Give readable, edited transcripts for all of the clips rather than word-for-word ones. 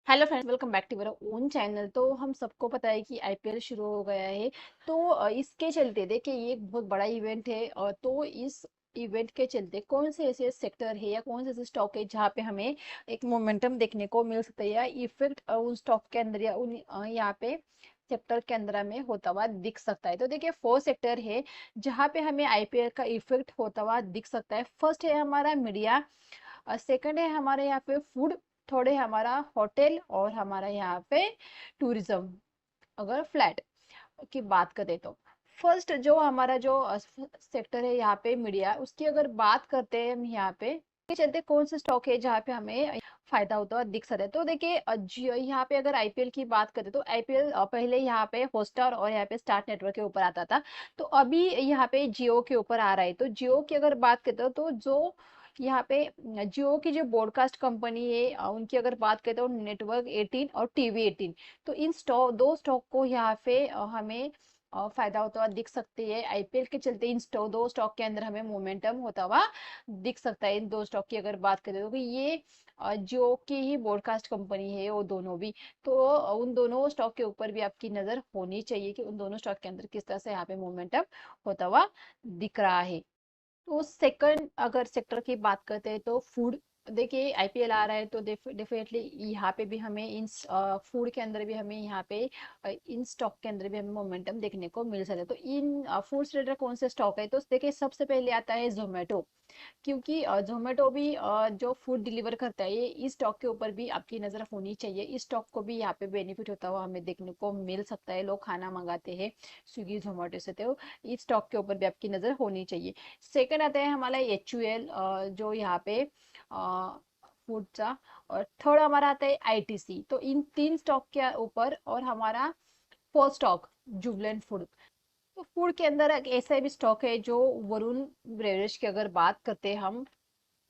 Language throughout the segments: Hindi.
Hello friends, welcome back to मेरा ओन चैनल। तो हम सबको पता है कि आईपीएल शुरू हो गया है। तो इसके चलते देखिए ये एक बहुत बड़ा इवेंट है। तो इस इवेंट के चलते कौन से ऐसे सेक्टर है या कौन से ऐसे स्टॉक है जहाँ पे हमें एक मोमेंटम देखने को मिल सकता है या इफेक्ट उन स्टॉक के अंदर या उन यहाँ पे सेक्टर के अंदर हमें होता हुआ दिख सकता है। तो देखिए फोर सेक्टर है जहाँ पे हमें आईपीएल का इफेक्ट होता हुआ दिख सकता है। फर्स्ट है हमारा मीडिया, सेकंड है हमारे यहाँ पे फूड, थर्ड है हमारा होटल और हमारा यहाँ पे टूरिज्म। अगर फ्लैट की बात करें तो फर्स्ट जो हमारा जो सेक्टर है यहाँ पे मीडिया, उसकी अगर बात करते हैं हम यहाँ पे ये चलते कौन से स्टॉक है जहाँ पे हमें फायदा होता हुआ दिख सकता है। तो देखिए जियो यहाँ पे अगर आईपीएल की बात करें तो आईपीएल पहले यहाँ पे हॉटस्टार और यहाँ पे स्टार नेटवर्क के ऊपर आता था। तो अभी यहाँ पे जियो के ऊपर आ रहा है। तो जियो की अगर बात करते हो तो जो यहाँ पे जियो की जो ब्रॉडकास्ट कंपनी है उनकी अगर बात करें तो नेटवर्क 18 और टीवी 18। तो इन दो स्टॉक को यहाँ पे हमें फायदा होता हुआ दिख सकती है आईपीएल के चलते। इन दो स्टॉक के अंदर हमें मोमेंटम होता हुआ दिख सकता है। इन दो स्टॉक की अगर बात करें तो ये जियो की ही ब्रॉडकास्ट कंपनी है वो दोनों भी। तो उन दोनों स्टॉक के ऊपर भी आपकी नजर होनी चाहिए कि उन दोनों स्टॉक के अंदर किस तरह से यहाँ पे मोमेंटम होता हुआ दिख रहा है। तो सेकंड अगर सेक्टर की बात करते हैं तो फूड, देखिए आईपीएल आ रहा है तो डेफिनेटली यहाँ पे भी हमें इन फूड के अंदर भी हमें यहाँ पे इन स्टॉक के अंदर भी हमें मोमेंटम देखने को मिल सकता है। तो इन फूड से रिलेटेड कौन से स्टॉक है तो देखिए सबसे पहले आता है जोमेटो। क्योंकि जोमेटो भी जो फूड डिलीवर करता है इस स्टॉक के ऊपर भी आपकी नज़र होनी चाहिए। इस स्टॉक को भी यहाँ पे बेनिफिट होता हुआ हमें देखने को मिल सकता है। लोग खाना मंगाते हैं स्विगी जोमेटो से, तो इस स्टॉक के ऊपर भी आपकी नज़र होनी चाहिए। सेकंड आता है हमारा एचयूएल, जो यहाँ पे फूडचा। और थर्ड हमारा आता है आईटीसी। तो इन तीन स्टॉक के ऊपर और हमारा फोर्थ स्टॉक जुबलेंट फूड। तो फूड के अंदर एक ऐसा भी स्टॉक है जो वरुण बेवरेज की अगर बात करते हैं हम,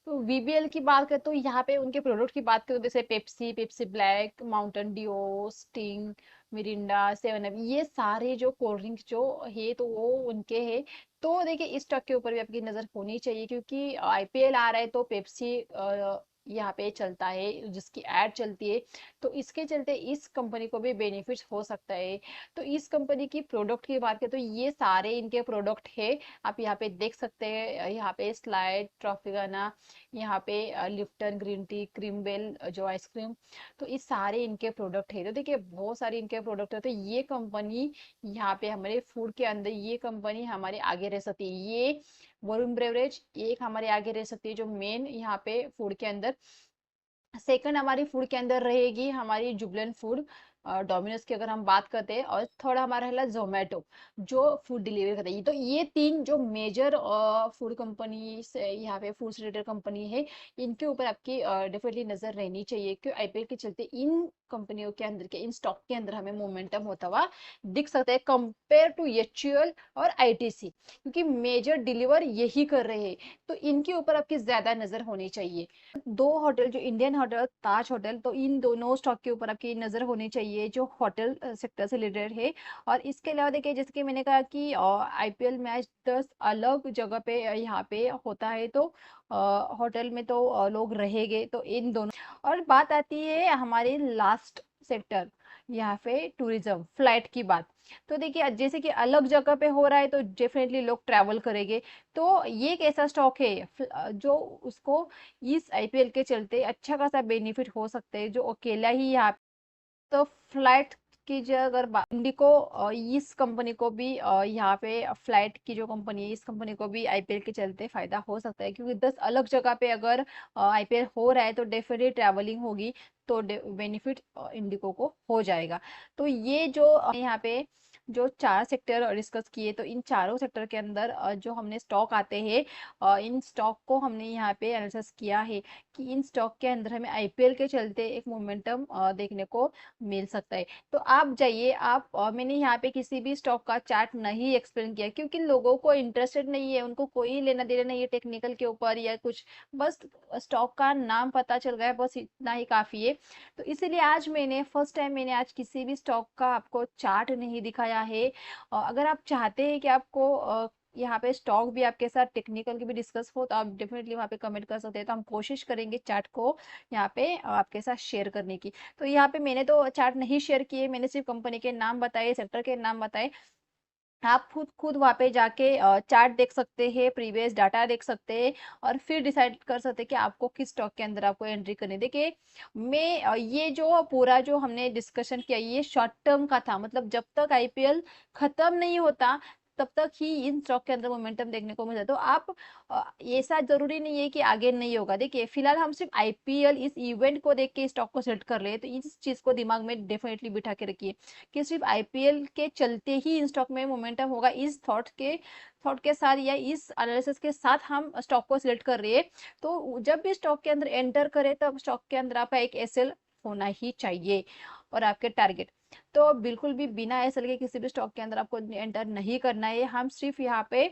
तो वीबीएल की बात करें तो यहाँ पे उनके प्रोडक्ट की बात करें तो जैसे Pepsi, Pepsi black, Mountain Dew, sting, Mirinda, seven up, ये सारे जो कोल्ड ड्रिंक जो है तो वो उनके हैं। तो देखिए इस स्टॉक के ऊपर भी आपकी नजर होनी चाहिए क्योंकि आईपीएल आ रहा है तो पेप्सी यहाँ पे चलता है जिसकी एड चलती है। तो इसके चलते इस कंपनी को भी बेनिफिट हो सकता है। तो इस कंपनी की प्रोडक्ट की बात करें तो ये सारे इनके प्रोडक्ट है। आप यहाँ पे देख सकते हैं, यहाँ पे स्लाइड, ट्रॉफिकाना, यहाँ पे Lipton green tea, Cream Bell जो आइसक्रीम। तो इस सारे इनके प्रोडक्ट है। तो देखिए बहुत सारे इनके प्रोडक्ट है। तो ये कंपनी यहाँ पे हमारे फूड के अंदर ये कंपनी हमारे आगे रह सकती है। ये वरुण बेवरेज एक हमारे आगे रह सकती है जो मेन यहाँ पे फूड के अंदर। सेकंड हमारी फूड के अंदर रहेगी हमारी जुबलेंट फूड, डोमिनोज की अगर हम बात करते हैं। और थर्ड हमारा है जोमेटो जो फूड डिलीवरी करता है। तो ये तीन जो मेजर फूड कंपनी से यहाँ पे फूड रिलेटेड कंपनी है, इनके ऊपर आपकी डेफिनेटली नजर रहनी चाहिए क्योंकि आईपीएल के चलते इन कंपनियों के अंदर के इन स्टॉक के अंदर हमें मोमेंटम होता हुआ दिख सकता है कंपेयर टू एचयूएल और आईटीसी, क्योंकि मेजर डिलीवर यही कर रहे हैं। तो इनके ऊपर आपकी ज्यादा नजर होनी चाहिए। दो होटल जो इंडियन होटल, ताज होटल, तो इन दोनों स्टॉक के ऊपर आपकी नजर होनी चाहिए जो होटल सेक्टर से रिलेटेड है। और इसके अलावा देखिए जैसे कि मैंने कहा कि आईपीएल मैच 10 अलग जगह पे यहाँ पे होता है। तो होटल में तो लोग रहेंगे तो इन दोनों। और बात आती है हमारे लास्ट सेक्टर यहाँ पे टूरिज्म फ्लाइट की बात। तो देखिए जैसे कि अलग जगह पे हो रहा है तो डेफिनेटली लोग ट्रैवल करेंगे। तो ये एक ऐसा स्टॉक है जो उसको इस आईपीएल के चलते अच्छा खासा बेनिफिट हो सकता है जो अकेला ही यहाँ। तो फ्लाइट की जो अगर इंडिको, इस कंपनी को भी यहाँ पे फ्लाइट की जो कंपनी है इस कंपनी को भी आईपीएल के चलते फायदा हो सकता है क्योंकि 10 अलग जगह पे अगर आईपीएल हो रहा है तो डेफिनेटली ट्रैवलिंग होगी। तो बेनिफिट इंडिको को हो जाएगा। तो ये जो यहाँ पे जो चार सेक्टर डिस्कस किए तो इन चारों सेक्टर के अंदर जो हमने स्टॉक आते हैं, इन स्टॉक को हमने यहाँ पे एनालिसिस किया है कि इन स्टॉक के अंदर हमें आईपीएल के चलते एक मोमेंटम देखने को मिल सकता है। तो आप जाइए, आप मैंने यहाँ पे किसी भी स्टॉक का चार्ट नहीं एक्सप्लेन किया क्योंकि लोगों को इंटरेस्टेड नहीं है, उनको कोई लेना देना नहीं है टेक्निकल के ऊपर या कुछ। बस स्टॉक का नाम पता चल गया है, बस इतना ही काफी है। तो इसीलिए आज मैंने फर्स्ट टाइम मैंने आज किसी भी स्टॉक का आपको चार्ट नहीं दिखाया है। अगर आप चाहते हैं कि आपको यहाँ पे स्टॉक भी आपके साथ टेक्निकल की भी डिस्कस हो तो आप डेफिनेटली वहाँ पे कमेंट कर सकते हैं, तो हम कोशिश करेंगे चार्ट को यहाँ पे आपके साथ शेयर करने की। तो यहाँ पे मैंने तो चार्ट नहीं शेयर किए, मैंने सिर्फ कंपनी के नाम बताए, सेक्टर के नाम बताए। आप खुद खुद वहाँ पे जाके चार्ट देख सकते हैं, प्रीवियस डाटा देख सकते हैं, और फिर डिसाइड कर सकते हैं कि आपको किस स्टॉक के अंदर आपको एंट्री करनी है। देखिए मैं ये जो पूरा जो हमने डिस्कशन किया ये शॉर्ट टर्म का था, मतलब जब तक आईपीएल खत्म नहीं होता तब तक ही इन स्टॉक के अंदर मोमेंटम देखने को मिलता है। तो आप ऐसा जरूरी नहीं है कि आगे नहीं होगा। देखिए फिलहाल हम सिर्फ आईपीएल इस इवेंट को देख के स्टॉक को सेलेक्ट कर रहे हैं, तो इस चीज को दिमाग में डेफिनेटली बिठा के रखिए कि सिर्फ आईपीएल के चलते ही इन स्टॉक में मोमेंटम होगा, इस थॉट के साथ या इस एनालिसिस के साथ हम स्टॉक को सिलेक्ट कर रहे हैं। तो जब भी स्टॉक के अंदर एंटर करें तब स्टॉक के अंदर आपका एक एसएल होना ही चाहिए, और आपके टारगेट। तो बिल्कुल भी बिना एसएल के किसी भी स्टॉक के अंदर आपको एंटर नहीं करना है। हम सिर्फ यहाँ पे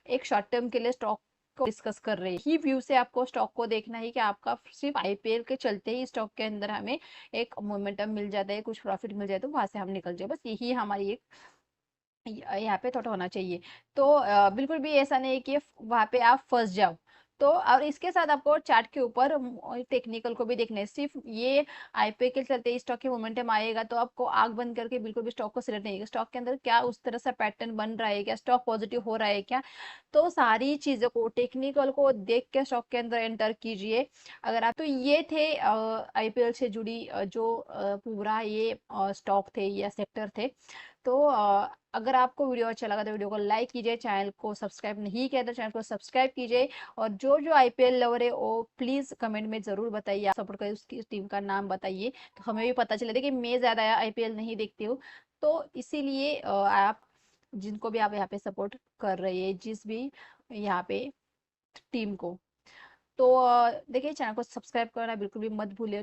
एक शॉर्ट टर्म के लिए स्टॉक को डिस्कस कर रहे हैं, ही व्यू से आपको स्टॉक को देखना है कि आपका सिर्फ आईपीएल के चलते ही स्टॉक के अंदर हमें एक मोमेंटम मिल जाता है, कुछ प्रॉफिट मिल जाए तो वहां से हम निकल जाए, बस यही हमारी एक यहाँ पे थॉट होना चाहिए। तो बिल्कुल भी ऐसा नहीं है कि वहां पे आप फंस जाओ। तो और इसके साथ आपको चार्ट के ऊपर टेक्निकल को भी देखना है। सिर्फ ये आईपीएल के चलते स्टॉक के मोमेंटम आएगा तो आपको आग बंद करके बिल्कुल भी स्टॉक को सिलेक्ट नहीं, स्टॉक के अंदर क्या उस तरह से पैटर्न बन रहा है क्या, स्टॉक पॉजिटिव हो रहा है क्या, तो सारी चीजों को टेक्निकल को देख के स्टॉक के अंदर एंटर कीजिए। अगर आप, तो ये थे आईपीएल से जुड़ी जो पूरा ये स्टॉक थे या सेक्टर थे। तो अगर आपको वीडियो अच्छा लगा तो वीडियो को लाइक कीजिए, चैनल को सब्सक्राइब नहीं किया तो चैनल को सब्सक्राइब कीजिए, और जो जो आईपीएल लवर है वो प्लीज कमेंट में जरूर बताइए, आप सपोर्ट करिए, उसकी टीम का नाम बताइए तो हमें भी पता चले। देखिए मैं ज्यादा आईपीएल नहीं देखती हूँ, तो इसीलिए आप जिनको भी आप यहाँ पे सपोर्ट कर रहे हैं, जिस भी यहाँ पे टीम को, तो देखिए चैनल को सब्सक्राइब करना बिल्कुल भी मत भूलिए।